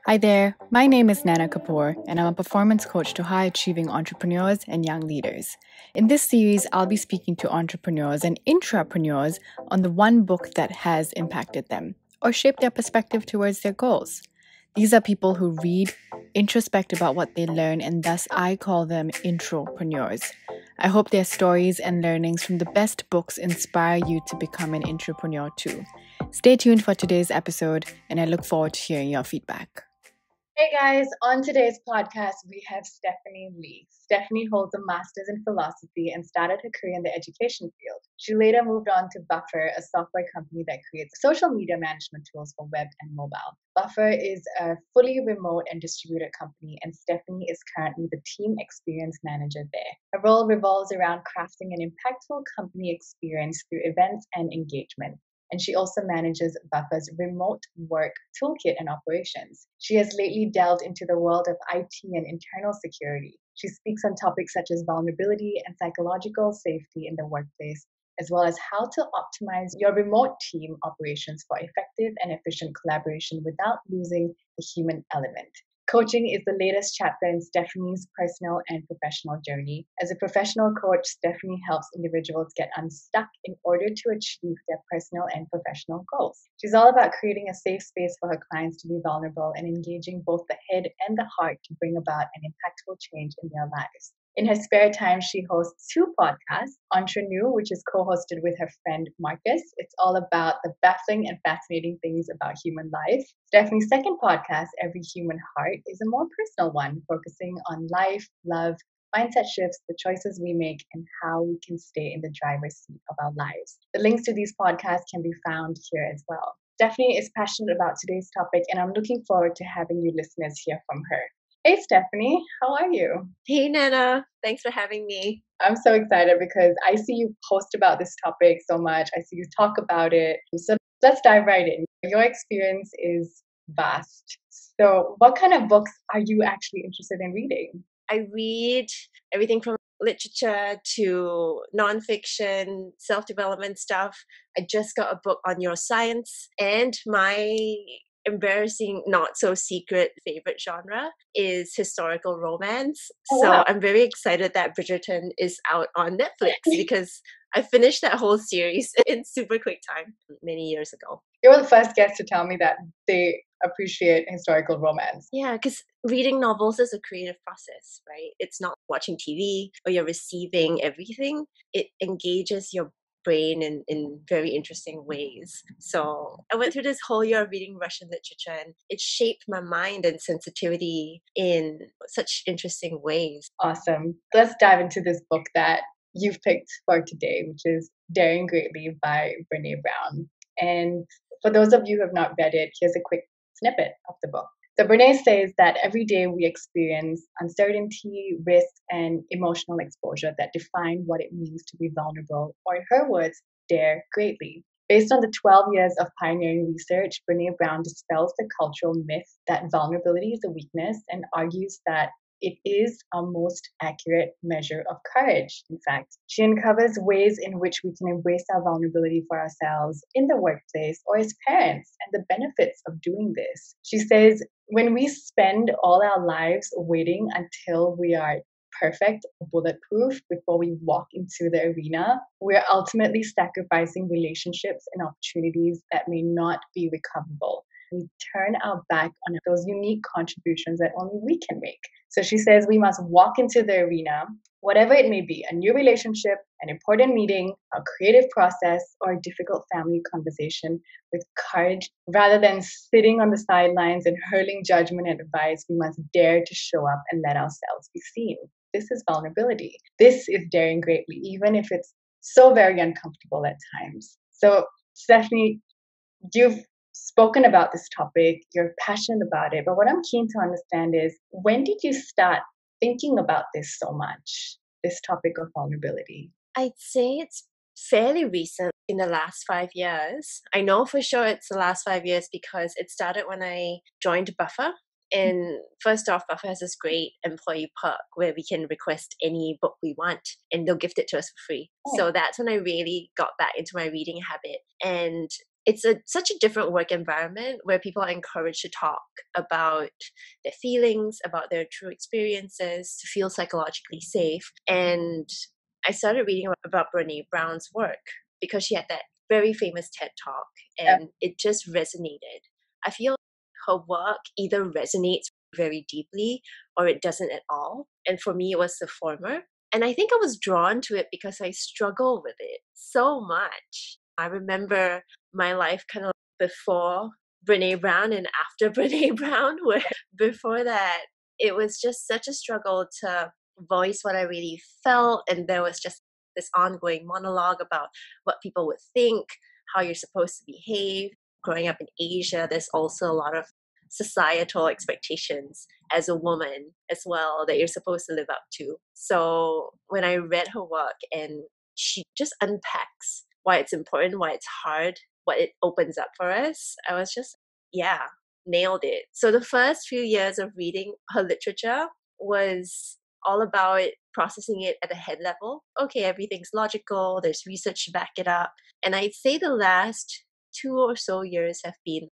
Hi there, my name is Nana Kapoor, and I'm a performance coach to high achieving entrepreneurs and young leaders. In this series, I'll be speaking to entrepreneurs and intrapreneurs on the one book that has impacted them or shaped their perspective towards their goals. These are people who read, introspect about what they learn, and thus I call them intropreneurs. I hope their stories and learnings from the best books inspire you to become an intrapreneur too. Stay tuned for today's episode, and I look forward to hearing your feedback. Hey guys, on today's podcast, we have Stephanie Lee. Stephanie holds a master's in philosophy and started her career in the education field. She later moved on to Buffer, a software company that creates social media management tools for web and mobile. Buffer is a fully remote and distributed company, and Stephanie is currently the team experience manager there. Her role revolves around crafting an impactful company experience through events and engagement. And she also manages Buffer's remote work toolkit and operations. She has lately delved into the world of IT and internal security. She speaks on topics such as vulnerability and psychological safety in the workplace, as well as how to optimize your remote team operations for effective and efficient collaboration without losing the human element. Coaching is the latest chapter in Stephanie's personal and professional journey. As a professional coach, Stephanie helps individuals get unstuck in order to achieve their personal and professional goals. She's all about creating a safe space for her clients to be vulnerable and engaging both the head and the heart to bring about an impactful change in their lives. In her spare time, she hosts two podcasts, Entrepreneur, which is co-hosted with her friend Marcus. It's all about the baffling and fascinating things about human life. Stephanie's second podcast, Every Human Heart, is a more personal one, focusing on life, love, mindset shifts, the choices we make, and how we can stay in the driver's seat of our lives. The links to these podcasts can be found here as well. Stephanie is passionate about today's topic, and I'm looking forward to having you listeners hear from her. Hey, Stephanie, how are you? Hey, Nana. Thanks for having me. I'm so excited because I see you post about this topic so much. I see you talk about it. So let's dive right in. Your experience is vast. So what kind of books are you actually interested in reading? I read everything from literature to nonfiction, self-development stuff. I just got a book on neuroscience, and my embarrassing, not so secret favorite genre is historical romance. Oh, so wow. I'm very excited that Bridgerton is out on Netflix because I finished that whole series in super quick time many years ago. You were the first guest to tell me that they appreciate historical romance. Yeah, because reading novels is a creative process, right? It's not watching TV or you're receiving everything. It engages your brain in very interesting ways. So I went through this whole year of reading Russian literature, and it shaped my mind and sensitivity in such interesting ways. Awesome. Let's dive into this book that you've picked for today, which is Daring Greatly by Brené Brown. And for those of you who have not read it, here's a quick snippet of the book. So Brené says that every day we experience uncertainty, risk, and emotional exposure that define what it means to be vulnerable, or in her words, dare greatly. Based on the 12 years of pioneering research, Brené Brown dispels the cultural myth that vulnerability is a weakness and argues that it is our most accurate measure of courage, in fact. She uncovers ways in which we can embrace our vulnerability for ourselves in the workplace or as parents and the benefits of doing this. She says, when we spend all our lives waiting until we are perfect, bulletproof before we walk into the arena, we're ultimately sacrificing relationships and opportunities that may not be recoverable. We turn our back on those unique contributions that only we can make. So she says we must walk into the arena, whatever it may be, a new relationship, an important meeting, a creative process, or a difficult family conversation with courage. Rather than sitting on the sidelines and hurling judgment and advice, we must dare to show up and let ourselves be seen. This is vulnerability. This is daring greatly, even if it's so very uncomfortable at times. So, Stephanie, you've spoken about this topic, you're passionate about it, but what I'm keen to understand is, when did you start thinking about this so much, this topic of vulnerability? I'd say it's fairly recent, in the last 5 years. I know for sure it's the last 5 years because it started when I joined Buffer. And first off, Buffer has this great employee perk where we can request any book we want and they'll gift it to us for free. Oh. So that's when I really got back into my reading habit. And it's such a different work environment where people are encouraged to talk about their feelings, about their true experiences, to feel psychologically safe. And I started reading about Brene Brown's work because she had that very famous TED talk, and it just resonated. I feel her work either resonates very deeply or it doesn't at all. And for me, it was the former. And I think I was drawn to it because I struggle with it so much. I remember my life kind of before Brene Brown and after Brene Brown, where before that, it was just such a struggle to voice what I really felt. And there was just this ongoing monologue about what people would think, how you're supposed to behave. Growing up in Asia, there's also a lot of societal expectations as a woman as well that you're supposed to live up to. So when I read her work and she just unpacks why it's important, why it's hard, what it opens up for us, I was just, yeah, nailed it. So the first few years of reading her literature was all about processing it at a head level. Okay, everything's logical, there's research to back it up. And I'd say the last 2 or so years have been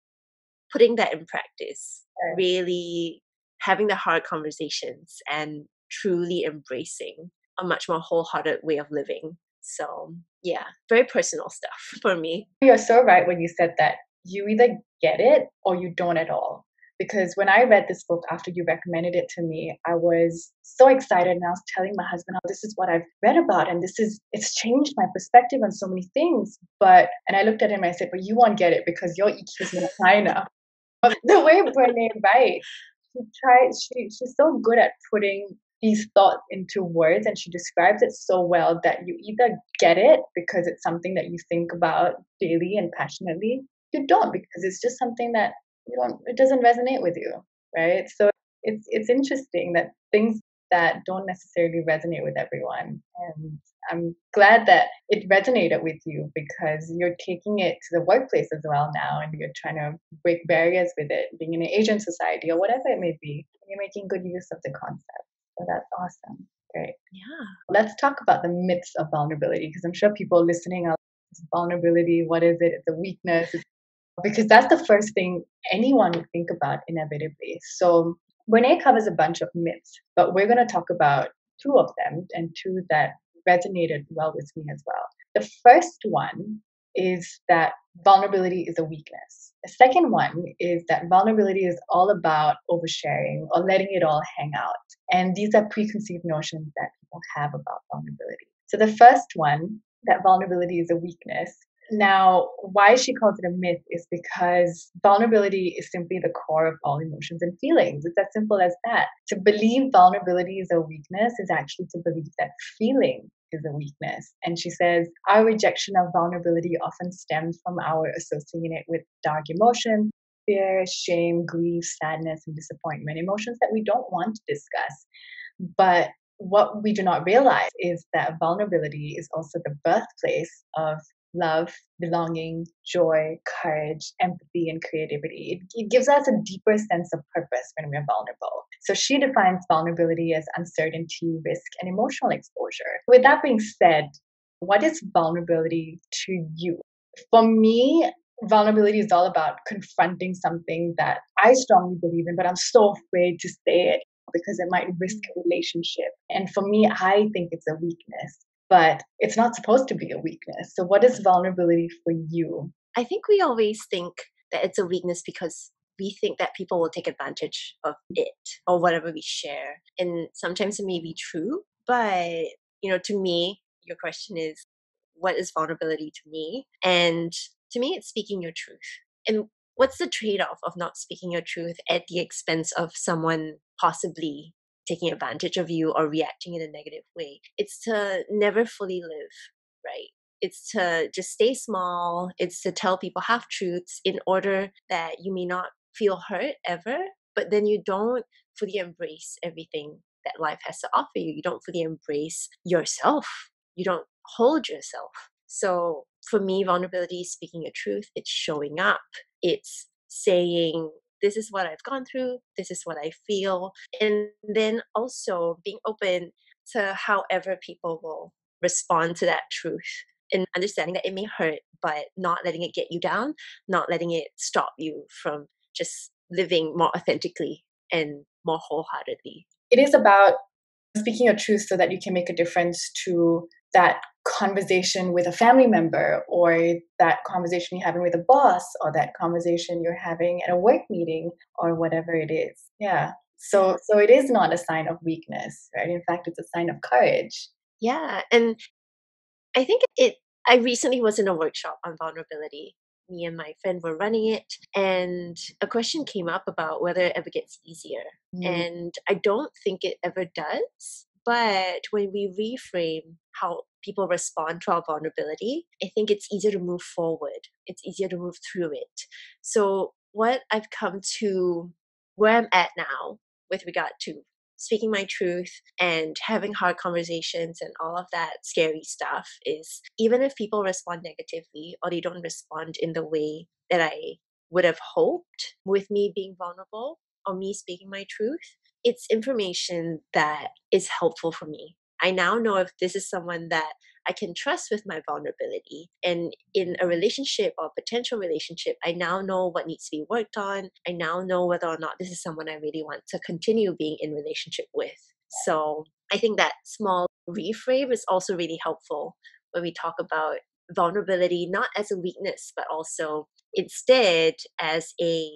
putting that in practice, really having the hard conversations and truly embracing a much more wholehearted way of living. So, yeah, very personal stuff for me. You're so right when you said that you either get it or you don't at all. Because when I read this book after you recommended it to me, I was so excited and I was telling my husband, oh, this is what I've read about and it's changed my perspective on so many things. And I looked at him and I said, but you won't get it because your EQ is not high enough. But the way Brene writes, she's so good at putting these thoughts into words and she describes it so well that you either get it because it's something that you think about daily and passionately, you don't because it's just something that it doesn't resonate with you, right? So it's interesting that things that don't necessarily resonate with everyone. And I'm glad that it resonated with you because you're taking it to the workplace as well now and you're trying to break barriers with it, being in an Asian society or whatever it may be. You're making good use of the concept. So that's awesome. Great. Yeah. Let's talk about the myths of vulnerability because I'm sure people listening are like, vulnerability, what is it? It's a weakness. Because that's the first thing anyone would think about inevitably. So Brene covers a bunch of myths, but we're going to talk about two of them and two that resonated well with me as well. The first one is that vulnerability is a weakness. The second one is that vulnerability is all about oversharing or letting it all hang out. And these are preconceived notions that people have about vulnerability. So the first one, that vulnerability is a weakness. Now, why she calls it a myth is because vulnerability is simply the core of all emotions and feelings. It's as simple as that. To believe vulnerability is a weakness is actually to believe that feeling is a weakness. And she says, our rejection of vulnerability often stems from our associating it with dark emotions, fear, shame, grief, sadness, and disappointment, emotions that we don't want to discuss. But what we do not realize is that vulnerability is also the birthplace of love, belonging, joy, courage, empathy, and creativity. It gives us a deeper sense of purpose when we're vulnerable. So she defines vulnerability as uncertainty, risk, and emotional exposure. With that being said, what is vulnerability to you? For me, vulnerability is all about confronting something that I strongly believe in, but I'm so afraid to say it because it might risk a relationship. And for me, I think it's a weakness. But it's not supposed to be a weakness. So what is vulnerability for you? I think we always think that it's a weakness because we think that people will take advantage of it or whatever we share. And sometimes it may be true, but to me, your question is, what is vulnerability to me? And to me, it's speaking your truth. And what's the trade-off of not speaking your truth at the expense of someone possibly taking advantage of you or reacting in a negative way? It's to never fully live, right? It's to just stay small. It's to tell people half truths in order that you may not feel hurt ever, but then you don't fully embrace everything that life has to offer you. You don't fully embrace yourself. You don't hold yourself. So for me, vulnerability is speaking your truth. It's showing up. It's saying, this is what I've gone through. This is what I feel. And then also being open to however people will respond to that truth and understanding that it may hurt, but not letting it get you down, not letting it stop you from just living more authentically and more wholeheartedly. It is about speaking your truth so that you can make a difference to that conversation with a family member, or that conversation you're having with a boss, or that conversation you're having at a work meeting, or whatever it is. Yeah. So it is not a sign of weakness, right? In fact, it's a sign of courage. Yeah. And I think I recently was in a workshop on vulnerability. Me and my friend were running it, and a question came up about whether it ever gets easier. Mm. And I don't think it ever does. But when we reframe how people respond to our vulnerability, I think it's easier to move forward. It's easier to move through it. So, what I've come to where I'm at now with regard to speaking my truth and having hard conversations and all of that scary stuff is, even if people respond negatively or they don't respond in the way that I would have hoped with me being vulnerable or me speaking my truth, it's information that is helpful for me. I now know if this is someone that I can trust with my vulnerability. And in a relationship or potential relationship, I now know what needs to be worked on. I now know whether or not this is someone I really want to continue being in relationship with. So I think that small reframe is also really helpful when we talk about vulnerability, not as a weakness, but also instead as a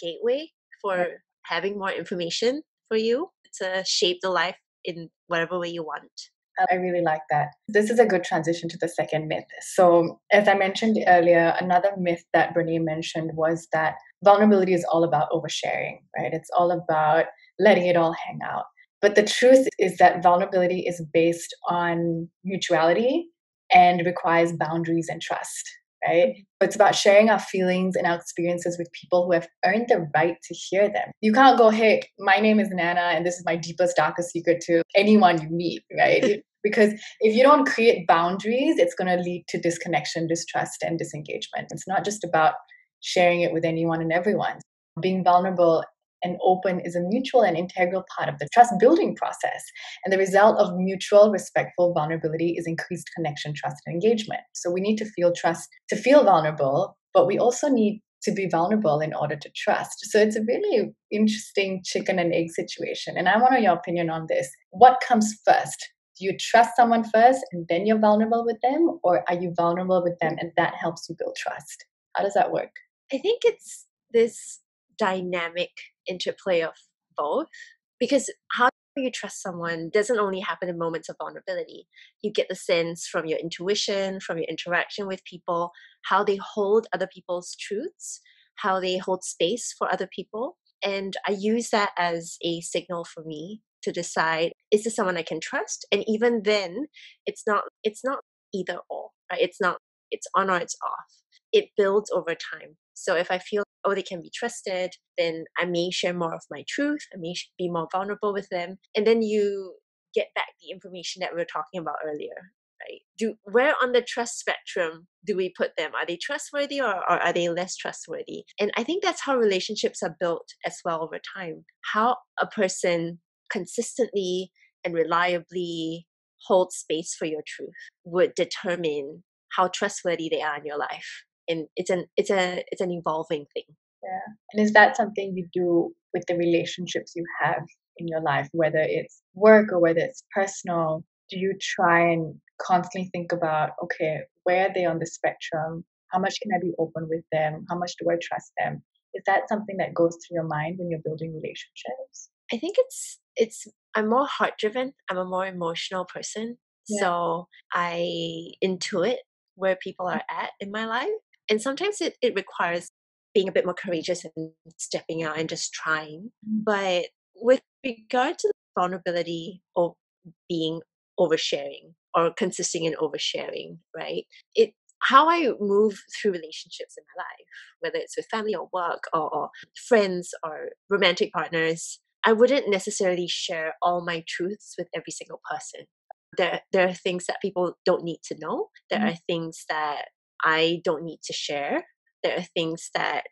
gateway for having more information for you to shape the life in whatever way you want. I really like that. This is a good transition to the second myth. So, as I mentioned earlier, another myth that Brene mentioned was that vulnerability is all about oversharing, right? It's all about letting it all hang out. But the truth is that vulnerability is based on mutuality and requires boundaries and trust, right? It's about sharing our feelings and our experiences with people who have earned the right to hear them. You can't go, hey, my name is Nana and this is my deepest, darkest secret to anyone you meet, right? Because if you don't create boundaries, it's going to lead to disconnection, distrust, and disengagement. It's not just about sharing it with anyone and everyone. Being vulnerable and open is a mutual and integral part of the trust building process. And the result of mutual, respectful vulnerability is increased connection, trust, and engagement. So we need to feel trust to feel vulnerable, but we also need to be vulnerable in order to trust. So it's a really interesting chicken and egg situation. And I want your opinion on this. What comes first? Do you trust someone first and then you're vulnerable with them? Or are you vulnerable with them and that helps you build trust? How does that work? I think it's this dynamic interplay of both, because how you trust someone doesn't only happen in moments of vulnerability. You get the sense from your intuition, from your interaction with people, how they hold other people's truths, how they hold space for other people. And I use that as a signal for me to decide, is this someone I can trust? And even then, it's not either or, right? It's on or it's off. It builds over time. So if I feel, oh, they can be trusted, then I may share more of my truth. I may be more vulnerable with them. And then you get back the information that we were talking about earlier, right? Where on the trust spectrum do we put them? Are they trustworthy, or are they less trustworthy? And I think that's how relationships are built as well over time. How a person consistently and reliably holds space for your truth would determine how trustworthy they are in your life. And it's an evolving thing. Yeah. And is that something you do with the relationships you have in your life, whether it's work or whether it's personal? Do you try and constantly think about, okay, where are they on the spectrum? How much can I be open with them? How much do I trust them? Is that something that goes through your mind when you're building relationships? I think it's I'm more heart driven. I'm a more emotional person. Yeah. So I intuit where people are at in my life. And sometimes it requires being a bit more courageous and stepping out and just trying. But with regard to vulnerability or being oversharing or consisting in oversharing, right? It how I move through relationships in my life, whether it's with family or work or friends or romantic partners, I wouldn't necessarily share all my truths with every single person. There are things that people don't need to know. There are things that I don't need to share. There are things that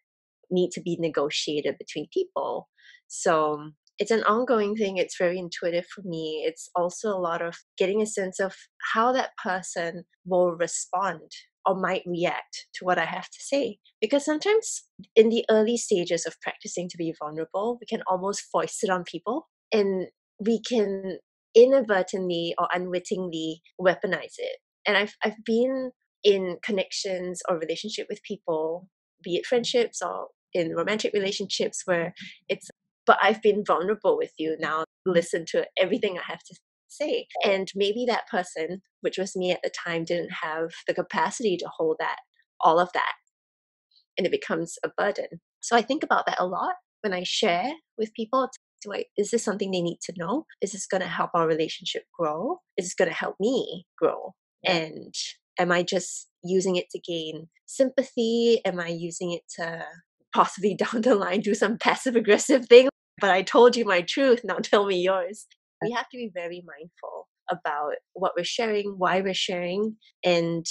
need to be negotiated between people. So it's an ongoing thing. It's very intuitive for me. It's also a lot of getting a sense of how that person will respond or might react to what I have to say. Because sometimes in the early stages of practicing to be vulnerable, we can almost foist it on people, and we can inadvertently or unwittingly weaponize it. And I've been in connections or relationship with people, be it friendships or in romantic relationships, where it's, but I've been vulnerable with you. Now listen to everything I have to say. And maybe that person, which was me at the time, didn't have the capacity to hold that, all of that. And it becomes a burden. So I think about that a lot when I share with people. Is this something they need to know? Is this going to help our relationship grow? Is this going to help me grow? Yeah. And am I just using it to gain sympathy? Am I using it to possibly down the line do some passive aggressive thing? But I told you my truth, now tell me yours. We have to be very mindful about what we're sharing, why we're sharing. And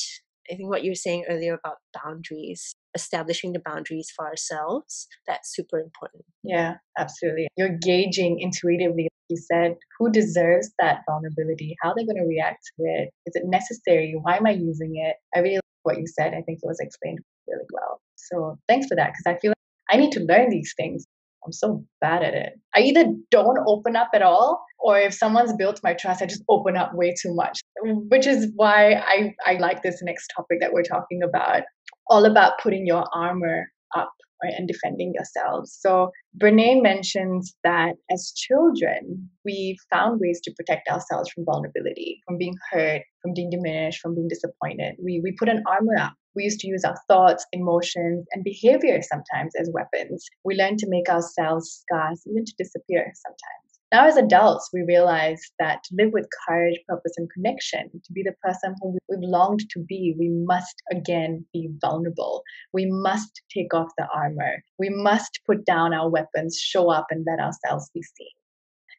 I think what you were saying earlier about boundaries, establishing the boundaries for ourselves, that's super important. Yeah, absolutely. You're gauging intuitively, like you said, who deserves that vulnerability? How they're going to react to it? Is it necessary? Why am I using it? I really like what you said. I think it was explained really well. So thanks for that, because I feel like I need to learn these things. I'm so bad at it. I either don't open up at all, or if someone's built my trust, I just open up way too much, which is why I like this next topic that we're talking about, all about putting your armor up, right, and defending yourselves. So Brene mentions that as children, we found ways to protect ourselves from vulnerability, from being hurt, from being diminished, from being disappointed. We put an armor up. We used to use our thoughts, emotions, and behavior sometimes as weapons. We learned to make ourselves scarce, even to disappear sometimes. Now, as adults, we realize that to live with courage, purpose, and connection, to be the person who we've longed to be, we must again be vulnerable. We must take off the armor. We must put down our weapons, show up, and let ourselves be seen.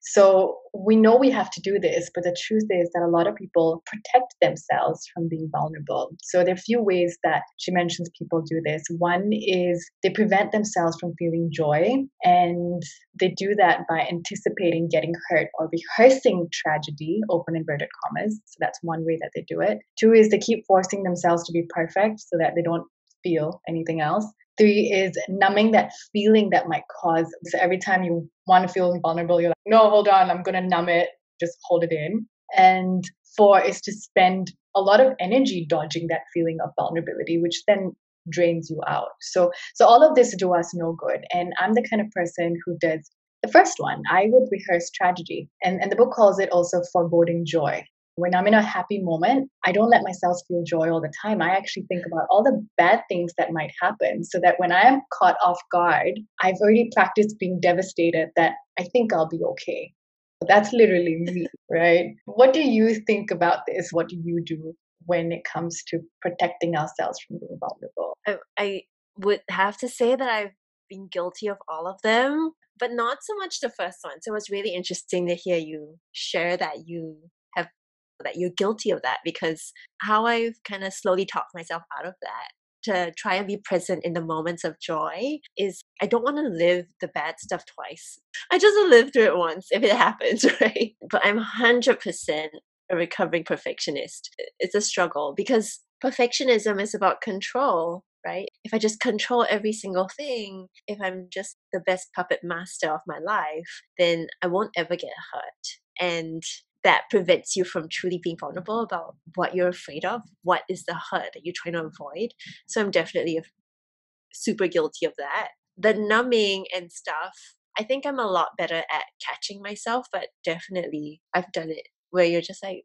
So we know we have to do this, but the truth is that a lot of people protect themselves from being vulnerable. So there are a few ways that she mentions people do this. One is they prevent themselves from feeling joy, and they do that by anticipating getting hurt or rehearsing tragedy, open inverted commas. So that's one way that they do it. Two is they keep forcing themselves to be perfect so that they don't feel anything else. Three is numbing that feeling that might cause. So every time you want to feel vulnerable, you're like, no, hold on, I'm going to numb it, just hold it in. And four is to spend a lot of energy dodging that feeling of vulnerability, which then drains you out. So all of this do us no good. And I'm the kind of person who does the first one. I would rehearse tragedy. And the book calls it also foreboding joy. When I'm in a happy moment, I don't let myself feel joy all the time. I actually think about all the bad things that might happen so that when I am caught off guard, I've already practiced being devastated that I think I'll be okay. But that's literally me, right? What do you think about this? What do you do when it comes to protecting ourselves from being vulnerable? I would have to say that I've been guilty of all of them, but not so much the first one. So it was really interesting to hear you share that you're guilty of that, because how I've kind of slowly talked myself out of that to try and be present in the moments of joy is I don't want to live the bad stuff twice. I just want to live through it once if it happens, right? But I'm 100% a recovering perfectionist. It's a struggle because perfectionism is about control, right? If I just control every single thing, if I'm just the best puppet master of my life, then I won't ever get hurt. And that prevents you from truly being vulnerable about what you're afraid of, what is the hurt that you're trying to avoid. So I'm definitely super guilty of that. The numbing and stuff, I think I'm a lot better at catching myself, but definitely I've done it where you're just like,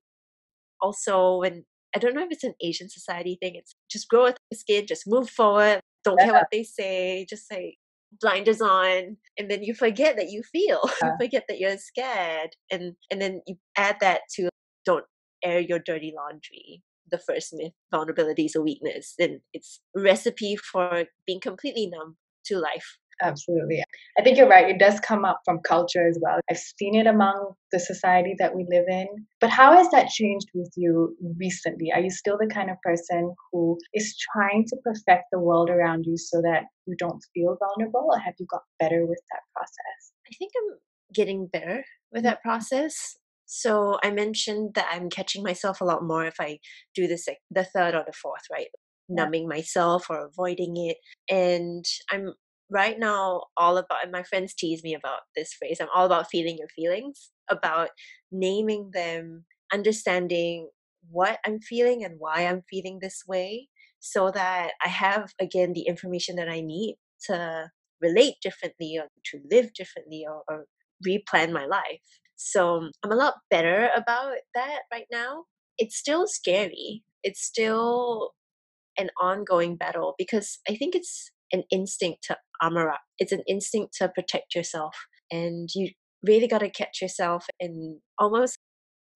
also when, I don't know if it's an Asian society thing, it's just grow with the skin, just move forward, don't care what they say, just like blinders on, and then you forget that you feel. You forget that you're scared, and then you add that to don't air your dirty laundry. The first myth, vulnerability is a weakness, then it's a recipe for being completely numb to life. Absolutely. I think you're right. It does come up from culture as well. I've seen it among the society that we live in. But how has that changed with you recently? Are you still the kind of person who is trying to perfect the world around you so that you don't feel vulnerable? Or have you got better with that process? I think I'm getting better with that process. So I mentioned that I'm catching myself a lot more if I do this like the third or the fourth, right? Yeah. Numbing myself or avoiding it. And I'm right now all about, and my friends tease me about this phrase, I'm all about feeling your feelings, about naming them, understanding what I'm feeling and why I'm feeling this way, so that I have, again, the information that I need to relate differently or to live differently, or replan my life. So I'm a lot better about that right now. It's still scary. It's still an ongoing battle because I think it's an instinct to armor up. It's an instinct to protect yourself. And you really got to catch yourself and almost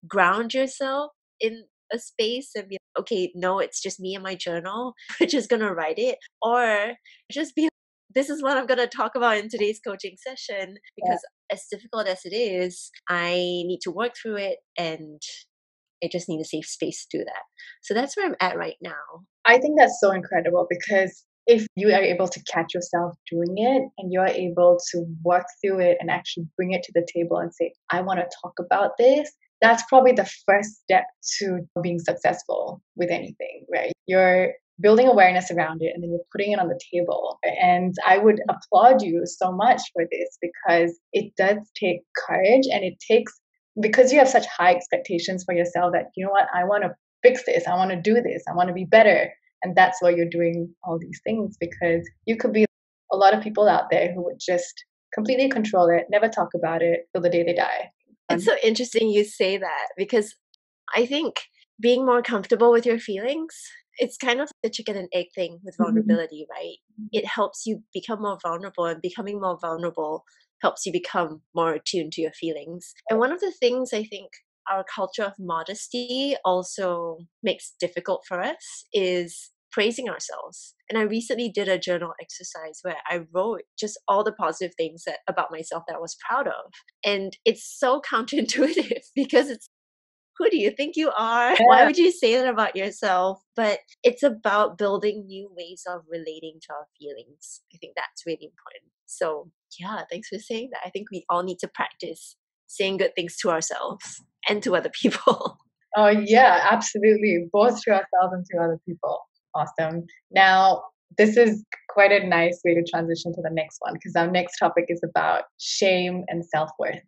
ground yourself in a space and be like, okay, no, it's just me and my journal. We're just going to write it. Or just be like, this is what I'm going to talk about in today's coaching session, because as difficult as it is, I need to work through it and I just need a safe space to do that. So that's where I'm at right now. I think that's so incredible because if you are able to catch yourself doing it and you're able to work through it and actually bring it to the table and say, I want to talk about this, that's probably the first step to being successful with anything, right? You're building awareness around it and then you're putting it on the table. And I would applaud you so much for this because it does take courage and it takes, because you have such high expectations for yourself that, you know what, I want to fix this, I want to do this, I want to be better. And that's why you're doing all these things, because you could be a lot of people out there who would just completely control it, never talk about it till the day they die. It's so interesting you say that, because I think being more comfortable with your feelings, it's kind of the chicken and egg thing with vulnerability, right? It helps you become more vulnerable, and becoming more vulnerable helps you become more attuned to your feelings. And one of the things I think our culture of modesty also makes difficult for us is praising ourselves. And I recently did a journal exercise where I wrote just all the positive things about myself that I was proud of. And it's so counterintuitive because it's, who do you think you are? Why Yeah. would you say that about yourself? But it's about building new ways of relating to our feelings. I think that's really important. So, yeah, thanks for saying that. I think we all need to practice saying good things to ourselves and to other people. Oh, yeah, absolutely. Both to ourselves and to other people. Awesome. Now, this is quite a nice way to transition to the next one because our next topic is about shame and self worth.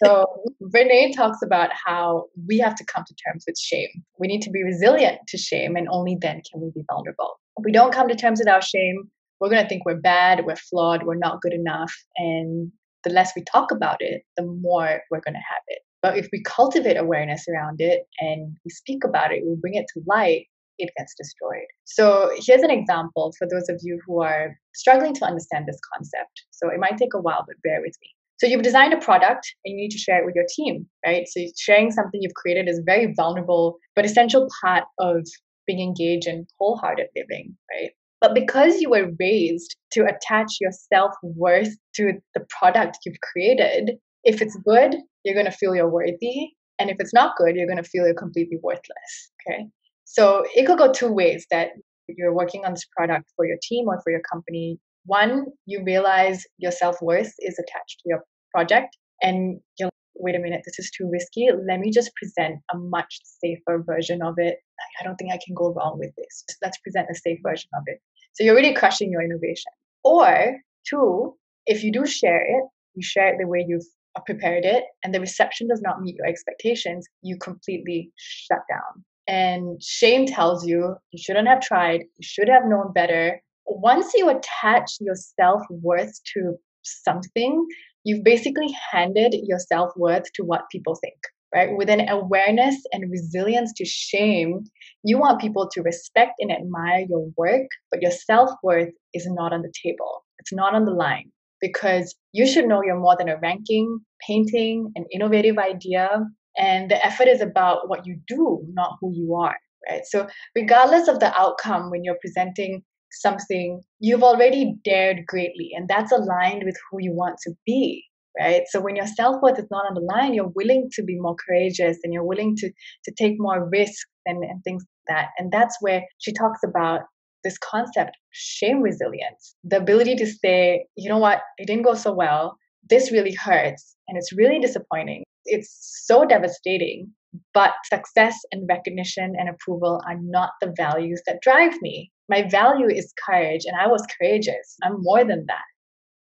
So, Renee talks about how we have to come to terms with shame. We need to be resilient to shame, and only then can we be vulnerable. If we don't come to terms with our shame, we're going to think we're bad, we're flawed, we're not good enough. And the less we talk about it, the more we're going to have it. But if we cultivate awareness around it and we speak about it, we bring it to light, it gets destroyed. So here's an example for those of you who are struggling to understand this concept. So it might take a while, but bear with me. So you've designed a product and you need to share it with your team, right? So sharing something you've created is a very vulnerable but essential part of being engaged in wholehearted living, right? But because you were raised to attach your self-worth to the product you've created, if it's good, you're going to feel you're worthy. And if it's not good, you're going to feel you're completely worthless, okay? So it could go two ways, that you're working on this product for your team or for your company. One, you realize your self-worth is attached to your project and you're like, wait a minute, this is too risky. Let me just present a much safer version of it. I don't think I can go wrong with this. Let's present a safe version of it. So you're really crushing your innovation. Or two, if you do share it, you share it the way you've prepared it and the reception does not meet your expectations, you completely shut down. And shame tells you you shouldn't have tried, you should have known better. Once you attach your self-worth to something, you've basically handed your self-worth to what people think, right? With an awareness and resilience to shame, you want people to respect and admire your work, but your self-worth is not on the table. It's not on the line, because you should know you're more than a ranking, painting, an innovative idea, and the effort is about what you do, not who you are, right? So regardless of the outcome, when you're presenting something, you've already dared greatly, and that's aligned with who you want to be, right? So when your self-worth is not on the line, you're willing to be more courageous and you're willing to take more risks and things like that. And that's where she talks about this concept, shame resilience, the ability to say, you know what, it didn't go so well, this really hurts and it's really disappointing. It's so devastating, but success and recognition and approval are not the values that drive me. My value is courage, and I was courageous. I'm more than that.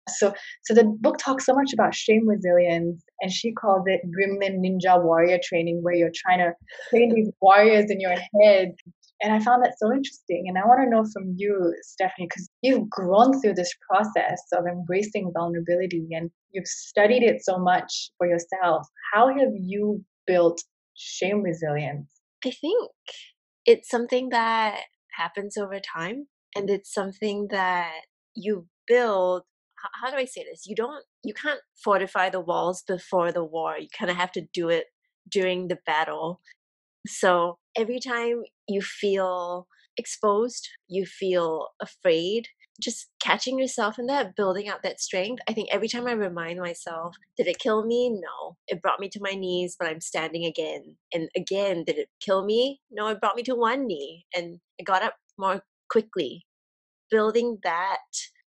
So the book talks so much about shame resilience, and she calls it gremlin ninja warrior training, where you're trying to train these warriors in your head. And I found that so interesting. And I want to know from you, Stephanie, because you've grown through this process of embracing vulnerability and you've studied it so much for yourself. How have you built shame resilience? I think it's something that happens over time, and it's something that you build. How do I say this? You can't fortify the walls before the war. You kind of have to do it during the battle. So every time you feel exposed, you feel afraid, just catching yourself in that, building up that strength. I think every time I remind myself, did it kill me? No. It brought me to my knees, but I'm standing again. And again, did it kill me? No, it brought me to one knee and I got up more quickly. Building that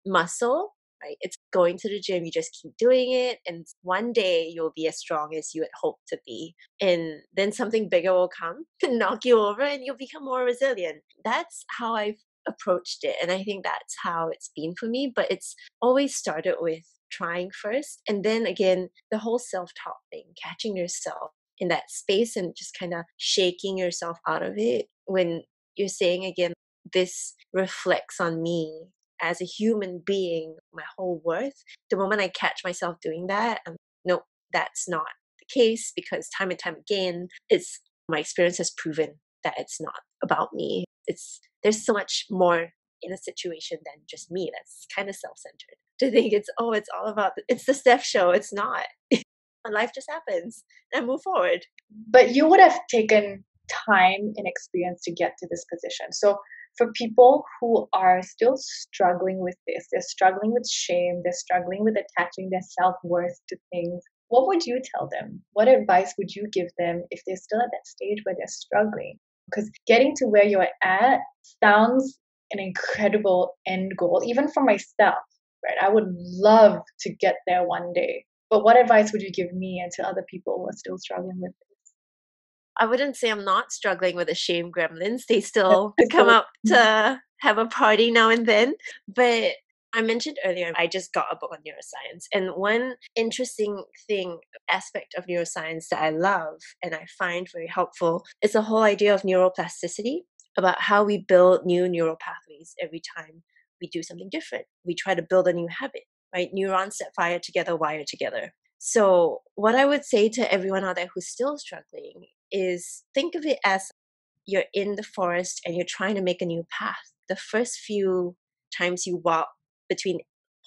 muscle, right? It's going to the gym, you just keep doing it, and one day you'll be as strong as you had hoped to be. And then something bigger will come and knock you over, and you'll become more resilient. That's how I've approached it. And I think that's how it's been for me. But it's always started with trying first. And then again, the whole self talk thing, catching yourself in that space and just kind of shaking yourself out of it when you're saying again, this reflects on me as a human being, my whole worth. The moment I catch myself doing that, no, that's not the case, because time and time again, it's my experience has proven that it's not about me. There's so much more in a situation than just me. That's kind of self-centered. To think it's all about it's the Steph show. It's not. And life just happens and move forward. But you would have taken time and experience to get to this position. So for people who are still struggling with this, they're struggling with shame, they're struggling with attaching their self-worth to things, what would you tell them? What advice would you give them if they're still at that stage where they're struggling? Because getting to where you're at sounds an incredible end goal, even for myself, right? I would love to get there one day. But what advice would you give me and to other people who are still struggling with this? I wouldn't say I'm not struggling with the shame gremlins. They still come up to have a party now and then. But I mentioned earlier, I just got a book on neuroscience. And one interesting aspect of neuroscience that I love and I find very helpful is the whole idea of neuroplasticity, about how we build new neural pathways every time we do something different. We try to build a new habit, right? Neurons that fire together, wire together. So, what I would say to everyone out there who's still struggling is think of it as you're in the forest and you're trying to make a new path. The first few times you walk between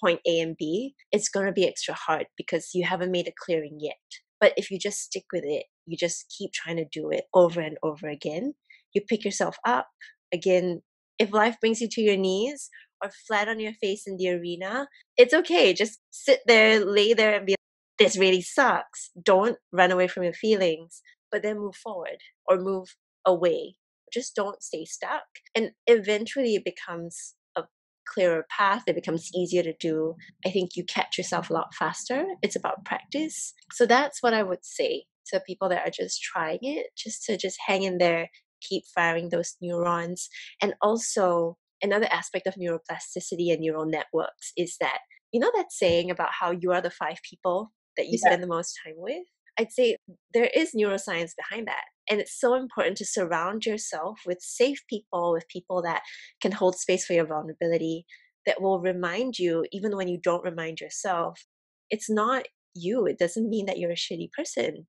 point A and B, it's going to be extra hard because you haven't made a clearing yet. But if you just stick with it, you just keep trying to do it over and over again, you pick yourself up. Again, if life brings you to your knees or flat on your face in the arena, it's okay. Just sit there, lay there, and be like, this really sucks. Don't run away from your feelings, but then move forward or move away. Just don't stay stuck. And eventually it becomes a clearer path. It becomes easier to do. I think you catch yourself a lot faster. It's about practice. So that's what I would say to people that are just trying it, just to just hang in there, keep firing those neurons. And also another aspect of neuroplasticity and neural networks is that, you know, that saying about how you are the 5 people that you spend the most time with? I'd say there is neuroscience behind that. And it's so important to surround yourself with safe people, with people that can hold space for your vulnerability, that will remind you, even when you don't remind yourself, it's not you. It doesn't mean that you're a shitty person.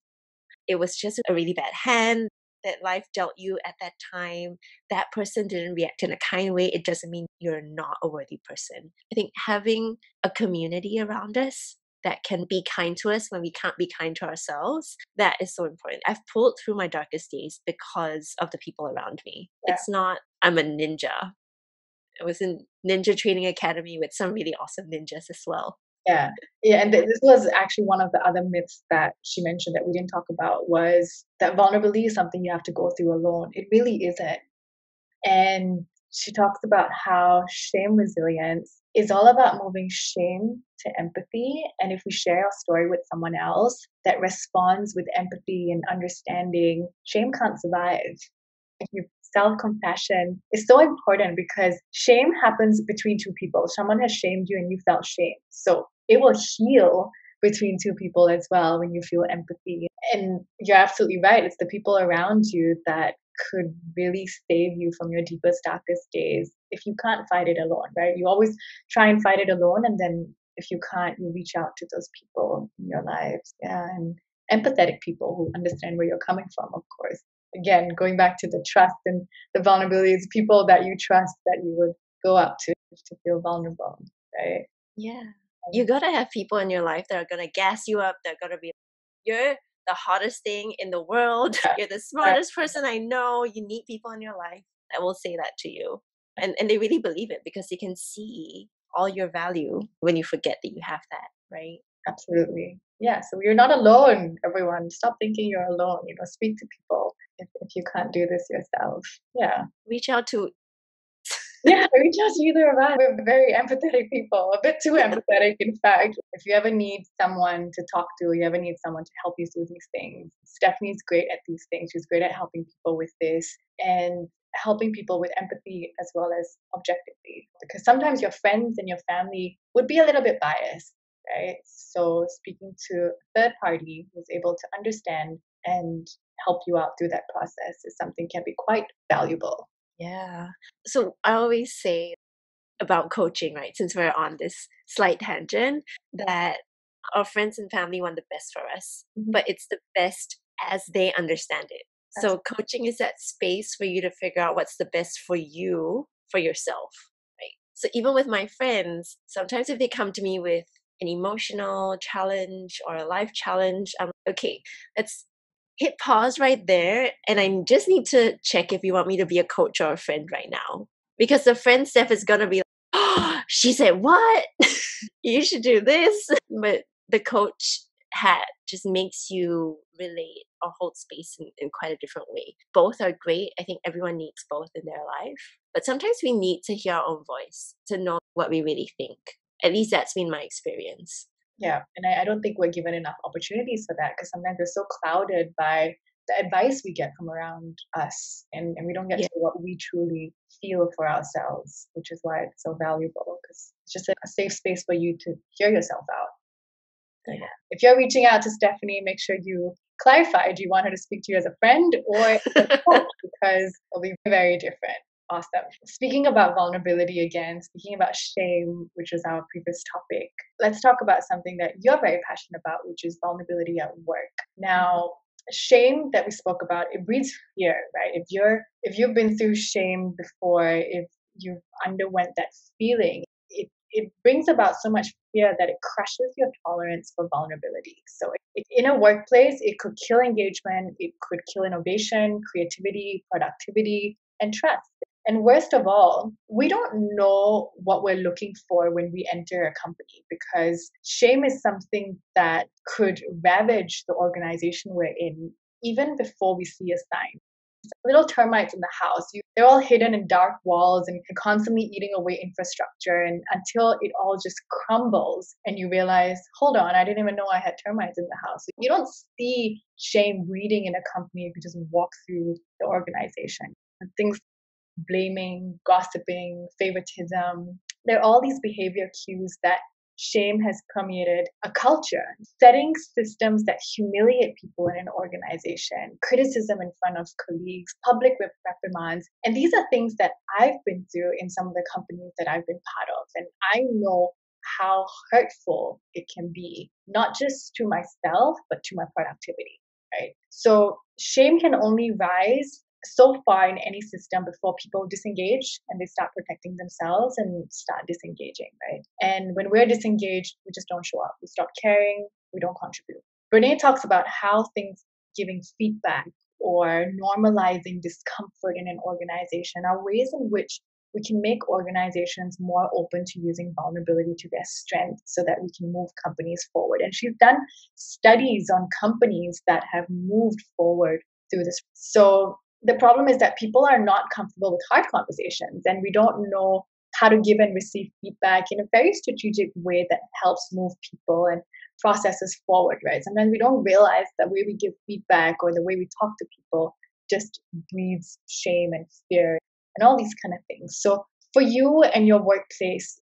It was just a really bad hand that life dealt you at that time. That person didn't react in a kind way. It doesn't mean you're not a worthy person. I think having a community around us that can be kind to us when we can't be kind to ourselves, that is so important. I've pulled through my darkest days because of the people around me. Yeah. It's not, I'm a ninja. I was in Ninja Training Academy with some really awesome ninjas as well. Yeah. Yeah. And this was actually one of the other myths that she mentioned that we didn't talk about, was that vulnerability is something you have to go through alone. It really isn't. And she talks about how shame resilience is all about moving shame to empathy. And if we share our story with someone else that responds with empathy and understanding, shame can't survive. Self-compassion is so important because shame happens between two people. Someone has shamed you and you felt shame. So it will heal between two people as well when you feel empathy. And you're absolutely right. It's the people around you that could really save you from your deepest, darkest days if you can't fight it alone, right? You always try and fight it alone. And then if you can't, you reach out to those people in your lives. Yeah. And empathetic people who understand where you're coming from, of course. Again, going back to the trust and the vulnerabilities, people that you trust that you would go up to feel vulnerable, right? Yeah. You gotta have people in your life that are gonna gas you up, that are gonna be, you're the hottest thing in the world, you're the smartest person I know. You need people in your life that will say that to you. And they really believe it because they can see all your value when you forget that you have that, right? Absolutely. Yeah. So you're not alone, everyone. Stop thinking you're alone. Speak to people if you can't do this yourself. Yeah. Reach out to Yeah, reach out to either of us. We're very empathetic people, a bit too empathetic, in fact. If you ever need someone to talk to, you ever need someone to help you through these things, Stephanie's great at these things. She's great at helping people with this and helping people with empathy as well as objectively. Because sometimes your friends and your family would be a little bit biased, right? So speaking to a third party who's able to understand and help you out through that process is something can be quite valuable. Yeah. So I always say about coaching, right? Since we're on this slight tangent, that our friends and family want the best for us, Mhm. but it's the best as they understand it. So coaching is that space for you to figure out what's the best for you, for yourself, right? So even with my friends, sometimes if they come to me with an emotional challenge or a life challenge, I'm like, okay, let's hit pause right there. And I just need to check if you want me to be a coach or a friend right now. Because the friend Steph is going to be like, oh, she said, what? You should do this. But the coach hat just makes you relate or hold space in quite a different way. Both are great. I think everyone needs both in their life. But sometimes we need to hear our own voice to know what we really think. At least that's been my experience. Yeah, and I don't think we're given enough opportunities for that because sometimes we're so clouded by the advice we get from around us, and we don't get Yeah. to what we truly feel for ourselves, which is why it's so valuable because it's just a safe space for you to hear yourself out. Yeah. If you're reaching out to Stephanie, make sure you clarify, do you want her to speak to you as a friend or as a coach? Because it'll be very different. Awesome. Speaking about vulnerability again, speaking about shame, which was our previous topic, let's talk about something that you're very passionate about, which is vulnerability at work. Now, shame that we spoke about, it breeds fear, right? If you've been through shame before, if you've underwent that feeling, it brings about so much fear that it crushes your tolerance for vulnerability. So in a workplace, it could kill engagement, it could kill innovation, creativity, productivity, and trust. And worst of all, we don't know what we're looking for when we enter a company because shame is something that could ravage the organization we're in even before we see a sign. Little termites in the house. They're all hidden in dark walls and constantly eating away infrastructure, and until it all just crumbles and you realize, hold on, I didn't even know I had termites in the house. You don't see shame breeding in a company if you just walk through the organization. And things blaming, gossiping, favoritism. There are all these behavior cues that shame has permeated a culture, setting systems that humiliate people in an organization, criticism in front of colleagues, public reprimands. And these are things that I've been through in some of the companies that I've been part of. And I know how hurtful it can be, not just to myself, but to my productivity, right? So shame can only rise so far in any system before people disengage and they start protecting themselves and start disengaging, right? And when we're disengaged, we just don't show up. We stop caring, we don't contribute. Brene talks about how things giving feedback or normalizing discomfort in an organization are ways in which we can make organizations more open to using vulnerability to their strength so that we can move companies forward. And she's done studies on companies that have moved forward through this. So the problem is that people are not comfortable with hard conversations and we don't know how to give and receive feedback in a very strategic way that helps move people and processes forward, right? Sometimes we don't realize the way we give feedback or the way we talk to people just breeds shame and fear and all these kind of things. So for you and your workplace,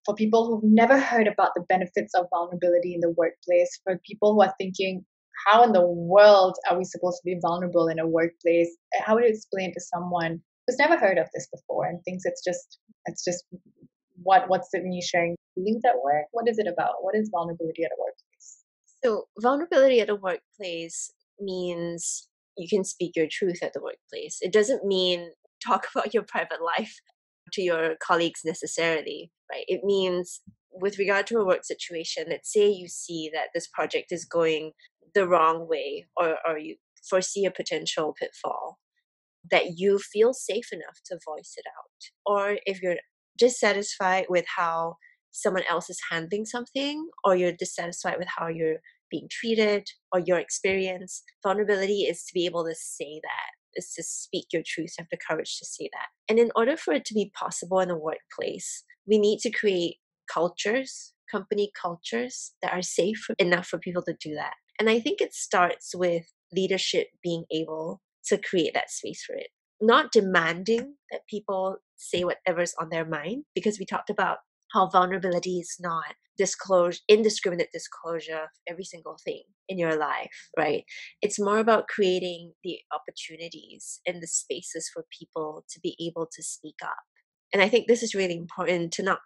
for people who've never heard about the benefits of vulnerability in the workplace, for people who are thinking, how in the world are we supposed to be vulnerable in a workplace? How would you explain to someone who's never heard of this before and thinks it's just what's the me sharing feelings at work? What is it about? What is vulnerability at a workplace? So, vulnerability at a workplace means you can speak your truth at the workplace. It doesn't mean talk about your private life to your colleagues necessarily, right? It means with regard to a work situation, let's say you see that this project is going the wrong way, or you foresee a potential pitfall, that you feel safe enough to voice it out. Or if you're dissatisfied with how someone else is handling something, or you're dissatisfied with how you're being treated or your experience, vulnerability is to be able to say that, is to speak your truth, have the courage to say that. And in order for it to be possible in a workplace, we need to create cultures, company cultures that are safe enough for people to do that. And I think it starts with leadership being able to create that space for it. Not demanding that people say whatever's on their mind, because we talked about how vulnerability is not indiscriminate disclosure of every single thing in your life, right? It's more about creating the opportunities and the spaces for people to be able to speak up. And I think this is really important, to not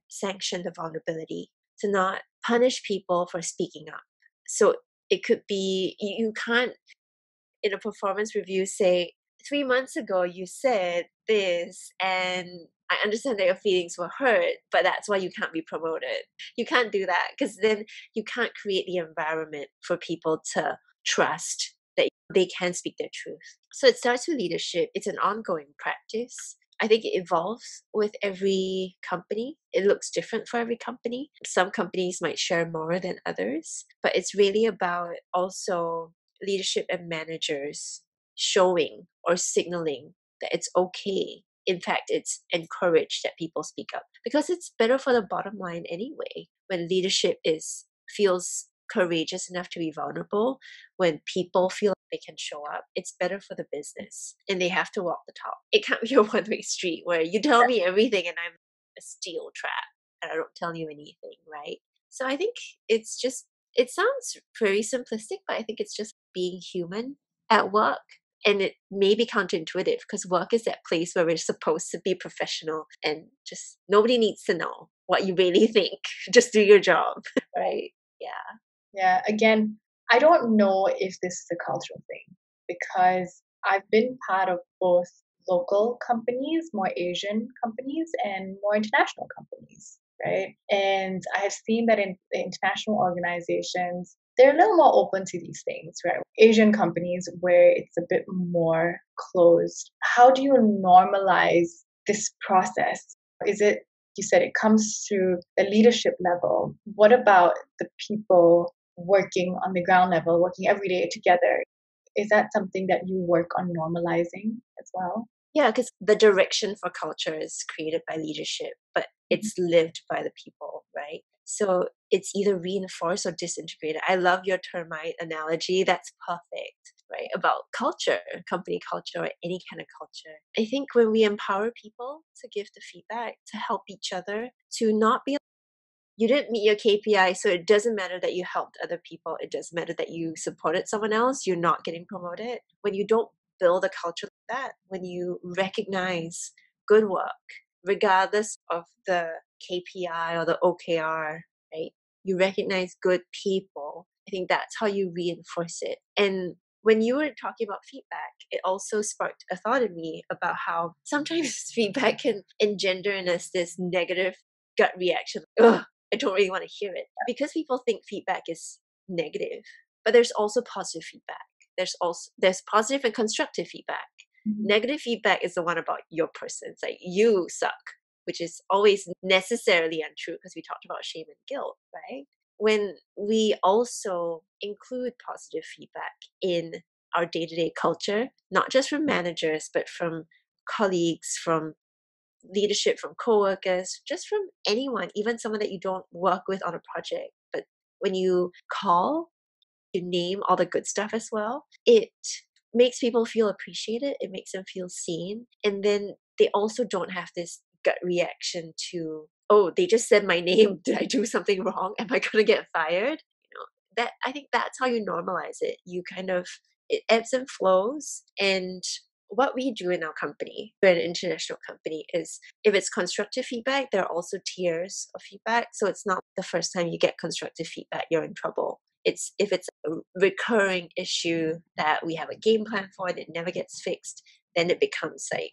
sanction the vulnerability, to not punish people for speaking up. So it could be, you can't in a performance review say, 3 months ago you said this, and I understand that your feelings were hurt, but that's why you can't be promoted. You can't do that, because then you can't create the environment for people to trust that they can speak their truth. So it starts with leadership. It's an ongoing practice. I think it evolves with every company. It looks different for every company. Some companies might share more than others, but it's really about also leadership and managers showing or signaling that it's okay. In fact, it's encouraged that people speak up, because it's better for the bottom line anyway. When leadership feels courageous enough to be vulnerable, when people feel like they can show up, it's better for the business, and they have to walk the talk. It can't be a one-way street where you tell me everything and I'm a steel trap and I don't tell you anything, right? So I think it sounds very simplistic, but I think it's just being human at work. And it may be counterintuitive, because work is that place where we're supposed to be professional and just nobody needs to know what you really think. Just do your job, right? Yeah. Yeah, again, I don't know if this is a cultural thing because I've been part of both local companies, more Asian companies, and more international companies, right? And I have seen that in the international organizations, they're a little more open to these things, right? Asian companies where it's a bit more closed. How do you normalize this process? Is it, you said it comes through the leadership level. What about the people working on the ground level, working every day together? Is that something that you work on normalizing as well? Yeah, because the direction for culture is created by leadership, but it's lived by the people, right? So it's either reinforced or disintegrated. I love your termite analogy. That's perfect, right? About culture, company culture, or any kind of culture. I think when we empower people to give the feedback, to help each other, to not be, you didn't meet your KPI, so it doesn't matter that you helped other people. It doesn't matter that you supported someone else. You're not getting promoted. When you don't build a culture like that, when you recognize good work, regardless of the KPI or the OKR, right? You recognize good people. I think that's how you reinforce it. And when you were talking about feedback, it also sparked a thought in me about how sometimes feedback can engender in us this negative gut reaction. Ugh, I don't really want to hear it, because people think feedback is negative, but there's also positive feedback. There's positive and constructive feedback. Negative feedback is the one about your person. It's like, you suck, which is always necessarily untrue, because we talked about shame and guilt, right? When we also include positive feedback in our day-to-day culture, not just from managers, but from colleagues, from leadership from coworkers, just from anyone, even someone that you don't work with on a project. But when you call, you name all the good stuff as well, it makes people feel appreciated, it makes them feel seen, and then they also don't have this gut reaction to, oh, they just said my name, did I do something wrong, am I going to get fired? That, I think that's how you normalize it. You kind of, it ebbs and flows. And what we do in our company, we're an international company, is if it's constructive feedback, there are also tiers of feedback. So it's not the first time you get constructive feedback, you're in trouble. It's if it's a recurring issue that we have a game plan for and it never gets fixed, then it becomes like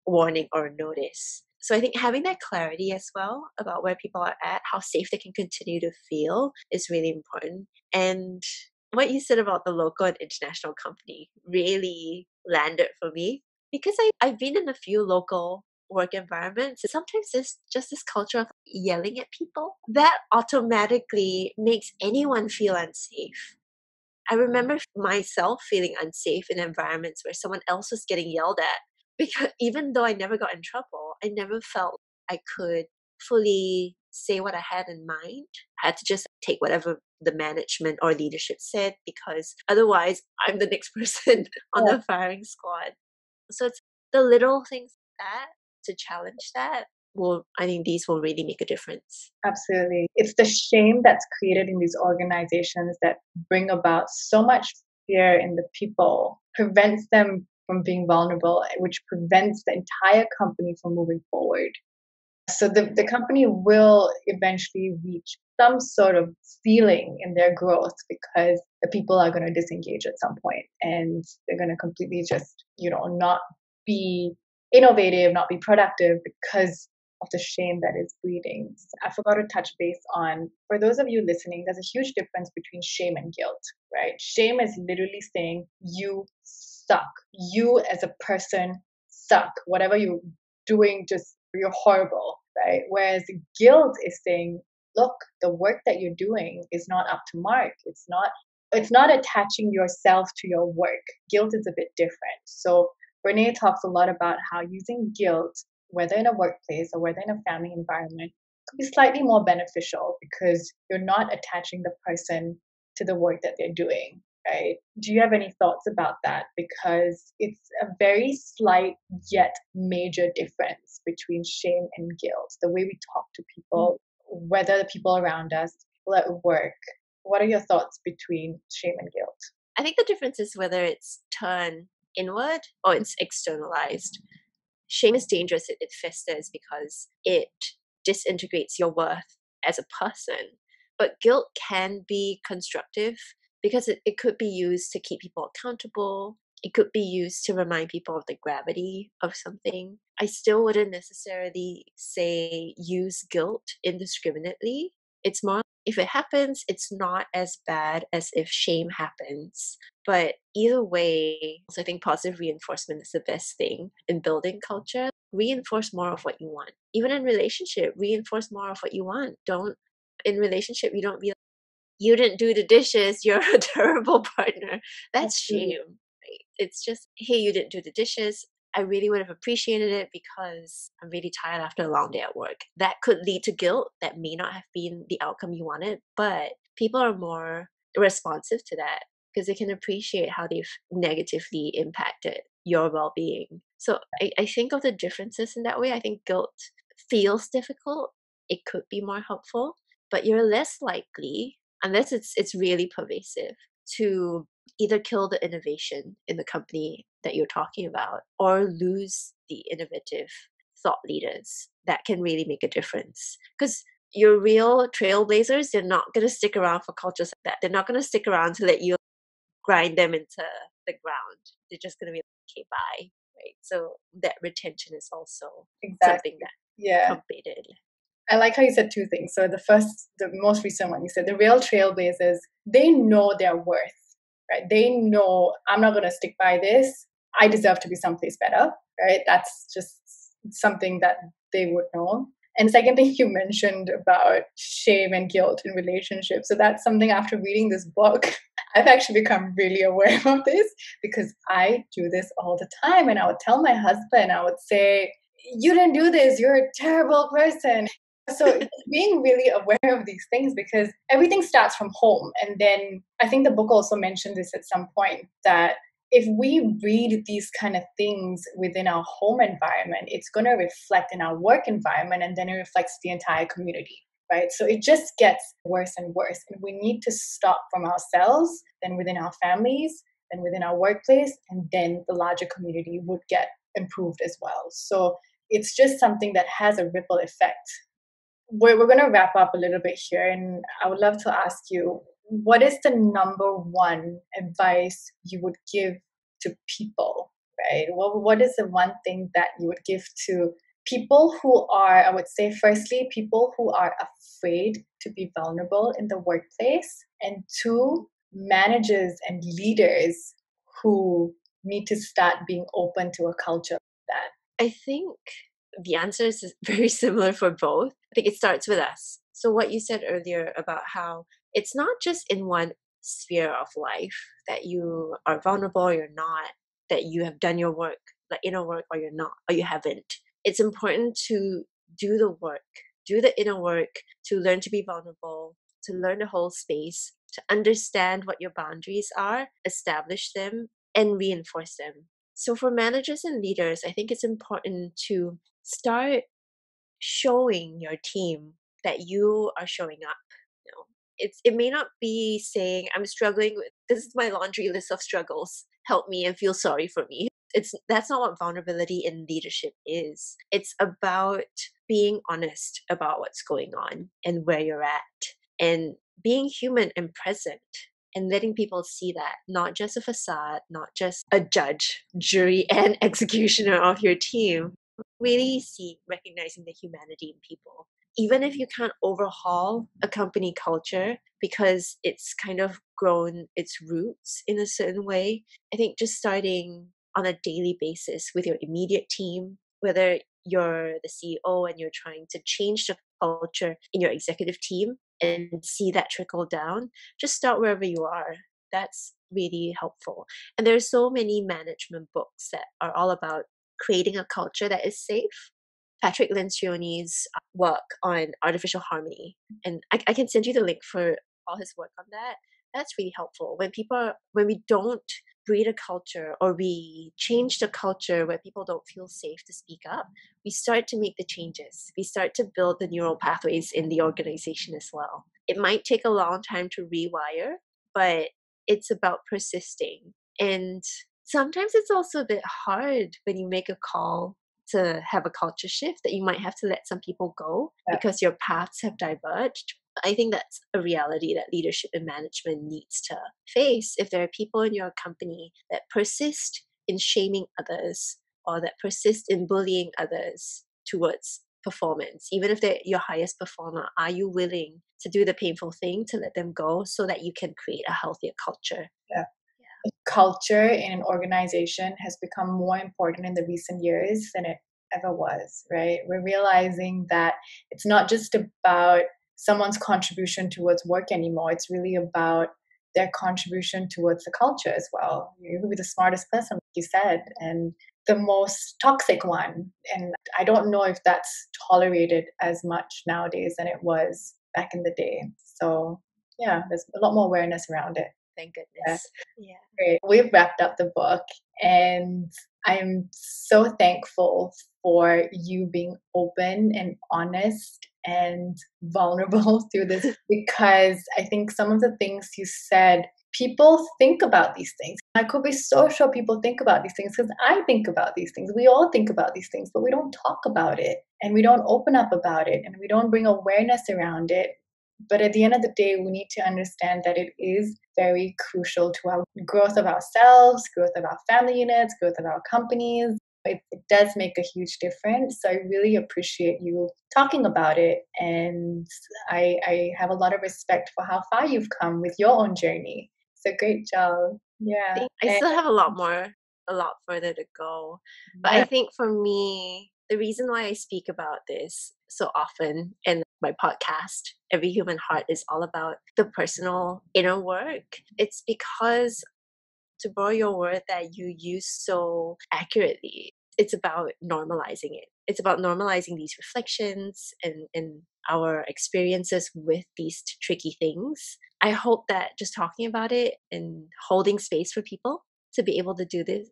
warning or a notice. So I think having that clarity as well about where people are at, how safe they can continue to feel is really important. And what you said about the local and international company really landed for me, because I've been in a few local work environments. Sometimes there's just this culture of yelling at people that automatically makes anyone feel unsafe. I remember myself feeling unsafe in environments where someone else was getting yelled at, because even though I never got in trouble, I never felt I could fully say what I had in mind. I had to just take whatever the management or leadership said, because otherwise I'm the next person on Yeah. the firing squad. So it's the little things like that, to challenge that, will, I think these will really make a difference. Absolutely. It's the shame that's created in these organizations that bring about so much fear in the people, prevents them from being vulnerable, which prevents the entire company from moving forward. So the company will eventually reach some sort of ceiling in their growth because the people are going to disengage at some point and they're going to completely just, not be innovative, not be productive because of the shame that is breeding. I forgot to touch base on, for those of you listening, there's a huge difference between shame and guilt, right? Shame is literally saying you suck. You as a person suck. Whatever you're doing, just you're horrible, right? Whereas guilt is saying, look, the work that you're doing is not up to mark. It's not attaching yourself to your work. Guilt is a bit different. So Renee talks a lot about how using guilt, whether in a workplace or whether in a family environment, could be slightly more beneficial because you're not attaching the person to the work that they're doing, right? Do you have any thoughts about that? Because it's a very slight yet major difference between shame and guilt. The way we talk to people, whether the people around us, people at work. What are your thoughts between shame and guilt? I think the difference is whether it's turned inward or it's externalized. Shame is dangerous. It festers because it disintegrates your worth as a person. But guilt can be constructive because it could be used to keep people accountable. It could be used to remind people of the gravity of something. I still wouldn't necessarily say use guilt indiscriminately. It's more, if it happens, it's not as bad as if shame happens. But either way, I think positive reinforcement is the best thing in building culture. Reinforce more of what you want. Even in relationship, reinforce more of what you want. Don't, in relationship, you don't be like, you didn't do the dishes, you're a terrible partner. That's Absolutely. shame, right? It's just, hey, you didn't do the dishes. I really would have appreciated it because I'm really tired after a long day at work. That could lead to guilt. That may not have been the outcome you wanted, but people are more responsive to that because they can appreciate how they've negatively impacted your well being. So I think of the differences in that way. I think guilt feels difficult. It could be more helpful, but you're less likely, unless it's really pervasive, to either kill the innovation in the company that you're talking about or lose the innovative thought leaders that can really make a difference. Because your real trailblazers, they're not going to stick around for cultures like that. They're not going to stick around to let you grind them into the ground. They're just going to be like, okay, bye. Right. So that retention is also something Exactly. that Yeah. complicated. I like how you said two things. So the most recent one, you said the real trailblazers, they know their worth, right? They know I'm not going to stick by this. I deserve to be someplace better, right? That's just something that they would know. And second thing you mentioned about shame and guilt in relationships. So that's something after reading this book, I've actually become really aware of this because I do this all the time. And I would tell my husband, I would say, you didn't do this, you're a terrible person. So being really aware of these things, because everything starts from home. And then I think the book also mentioned this at some point, that if we read these kind of things within our home environment, it's going to reflect in our work environment, and then it reflects the entire community, right? So it just gets worse and worse. And we need to stop from ourselves, then within our families, then within our workplace, and then the larger community would get improved as well. So it's just something that has a ripple effect. We're going to wrap up a little bit here, and I would love to ask you, what is the number one advice you would give to people, right? What is the one thing that you would give to people who are, I would say, firstly, people who are afraid to be vulnerable in the workplace, and two, managers and leaders who need to start being open to a culture like that? I think the answer is very similar for both. I think it starts with us. So, what you said earlier about how it's not just in one sphere of life that you are vulnerable or you're not, that you have done your work, like inner work, or you're not, or you haven't. It's important to do the work, do the inner work, to learn to be vulnerable, to learn the whole space, to understand what your boundaries are, establish them, and reinforce them. So for managers and leaders, I think it's important to start showing your team that you are showing up. You know, it may not be saying I'm struggling with this is my laundry list of struggles. Help me and feel sorry for me. It's that's not what vulnerability in leadership is. It's about being honest about what's going on and where you're at, and being human and present, and letting people see that, not just a facade, not just a judge, jury, and executioner of your team. Really see recognizing the humanity in people. Even if you can't overhaul a company culture because it's kind of grown its roots in a certain way, I think just starting on a daily basis with your immediate team, whether you're the CEO and you're trying to change the culture in your executive team and see that trickle down, just start wherever you are. That's really helpful. And there's so many management books that are all about creating a culture that is safe. Patrick Lencioni's work on artificial harmony, and I can send you the link for all his work on that. That's really helpful. When we don't breed a culture or we change the culture where people don't feel safe to speak up, we start to make the changes. We start to build the neural pathways in the organization as well. It might take a long time to rewire, but it's about persisting. And sometimes it's also a bit hard when you make a call to have a culture shift that you might have to let some people go because your paths have diverged. I think that's a reality that leadership and management needs to face. If there are people in your company that persist in shaming others or that persist in bullying others towards performance, even if they're your highest performer, are you willing to do the painful thing to let them go so that you can create a healthier culture? Yeah. Culture in an organization has become more important in the recent years than it ever was, right? We're realizing that it's not just about someone's contribution towards work anymore. It's really about their contribution towards the culture as well. You could be the smartest person, like you said, and the most toxic one. And I don't know if that's tolerated as much nowadays than it was back in the day. So, yeah, there's a lot more awareness around it. Thank Yeah. goodness. Yeah. Great. We've wrapped up the book, and I'm so thankful for you being open and honest and vulnerable through this, because I think some of the things you said, people think about these things. I could be so sure people think about these things because I think about these things. We all think about these things, but we don't talk about it and we don't open up about it and we don't bring awareness around it. But at the end of the day, we need to understand that it is very crucial to our growth of ourselves, growth of our family units, growth of our companies. It does make a huge difference. So I really appreciate you talking about it. And I have a lot of respect for how far you've come with your own journey. So great job. Yeah. I And still have a lot further to go. But I yeah, think for me, the reason why I speak about this so often in my podcast, Every Human Heart, is all about the personal inner work. It's because, to borrow your word that you use so accurately, it's about normalizing it. It's about normalizing these reflections and our experiences with these tricky things. I hope that just talking about it and holding space for people to be able to do this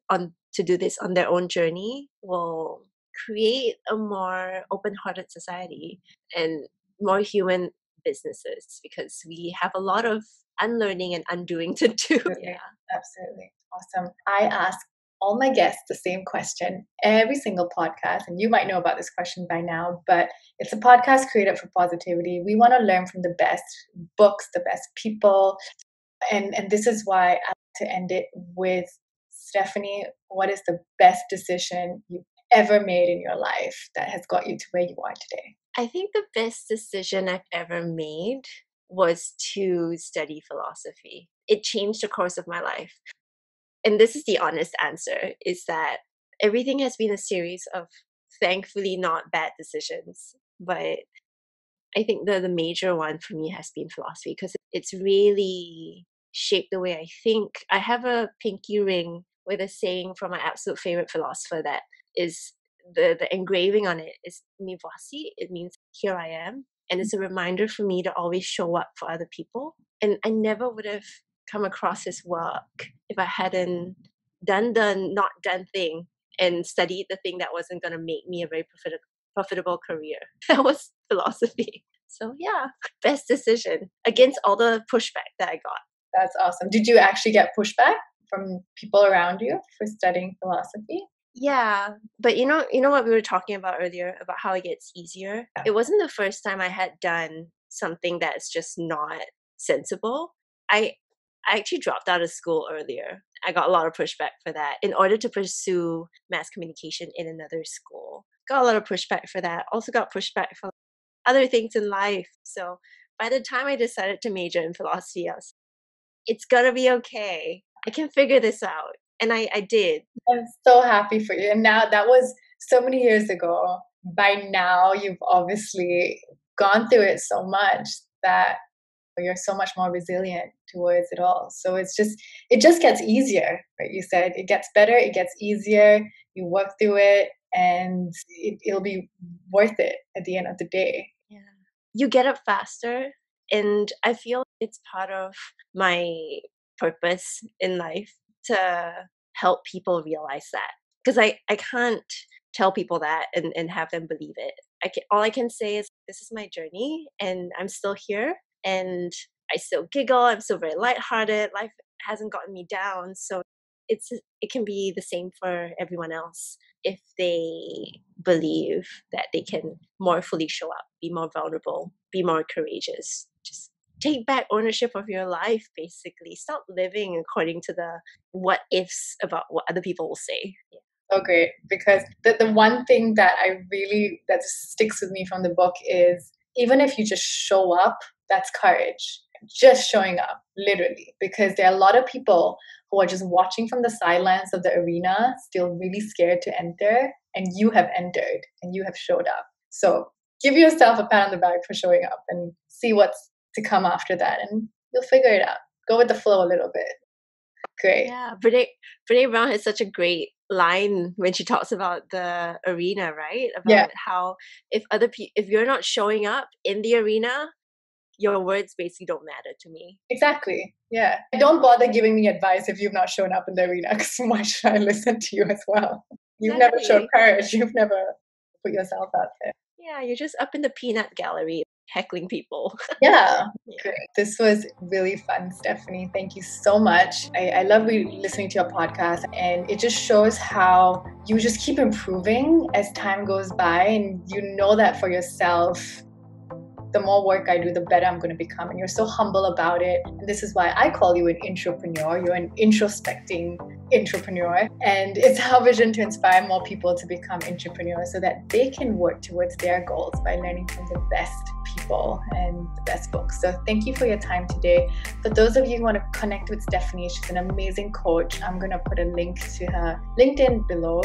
on their own journey will create a more open-hearted society and more human businesses, because we have a lot of unlearning and undoing to do. Absolutely. Absolutely. Awesome. I ask all my guests the same question every single podcast, and you might know about this question by now, but it's a podcast created for positivity. We want to learn from the best books, the best people, and this is why I like to end it with, Stephanie, what is the best decision you've ever made in your life that has got you to where you are today? I think the best decision I've ever made was to study philosophy. It changed the course of my life. And this is the honest answer, is that everything has been a series of thankfully not bad decisions. But I think the major one for me has been philosophy, because it's really shaped the way I think. I have a pinky ring with a saying from my absolute favorite philosopher that is the engraving on it is "Me voici." It means "here I am," and it's a reminder for me to always show up for other people. And I never would have come across his work if I hadn't done the not done thing and studied the thing that wasn't going to make me a very profitable career. That was philosophy. So yeah, best decision against all the pushback that I got. That's awesome. Did you actually get pushback from people around you for studying philosophy? Yeah, but you know what we were talking about earlier about how it gets easier? Yeah. It wasn't the first time I had done something that's just not sensible. I actually dropped out of school earlier. I got a lot of pushback for that in order to pursue mass communication in another school. Got a lot of pushback for that. Also got pushback for other things in life. So by the time I decided to major in philosophy, I was, it's gonna be okay. I can figure this out. And I did. I'm so happy for you. And now that was so many years ago. By now, you've obviously gone through it so much that you're so much more resilient towards it all. So it just gets easier, right? You said it gets better, it gets easier. You work through it, and it'll be worth it at the end of the day. Yeah. You get up faster, and I feel it's part of my purpose in life to help people realize that. Because I can't tell people that and have them believe it. All I can say is this is my journey, and I'm still here, and I still giggle. I'm still very lighthearted. Life hasn't gotten me down, so it can be the same for everyone else if they believe that they can more fully show up, be more vulnerable, be more courageous. Just take back ownership of your life, basically. Stop living according to the what ifs about what other people will say. Yeah. So great, because the one thing that that sticks with me from the book is, even if you just show up, that's courage. Just showing up, literally, because there are a lot of people who are just watching from the sidelines of the arena, still really scared to enter, and you have entered and you have showed up. So give yourself a pat on the back for showing up, and see what's to come after that, and you'll figure it out. Go with the flow a little bit. Great. Yeah, Brene Brown has such a great line when she talks about the arena, right? About how if you're not showing up in the arena, your words basically don't matter to me. Exactly. Yeah. Don't bother giving me advice if you've not shown up in the arena, because why should I listen to you as well? You've never shown courage. You've never put yourself out there. Yeah, you're just up in the peanut gallery heckling people. Yeah. Great. This was really fun, Stephanie. Thank you so much. I love listening to your podcast, and it just shows how you just keep improving as time goes by, and you know that for yourself. The more work I do, the better I'm going to become. And you're so humble about it. And this is why I call you an intrapreneur. You're an introspecting entrepreneur. And it's our vision to inspire more people to become entrepreneurs so that they can work towards their goals by learning from the best people and the best books. So thank you for your time today. For those of you who want to connect with Stephanie, she's an amazing coach. I'm going to put a link to her LinkedIn below.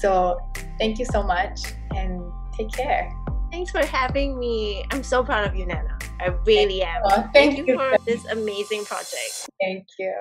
So thank you so much, and take care. Thanks for having me. I'm so proud of you, Nana. I really am. Thank you for this amazing project. Thank you.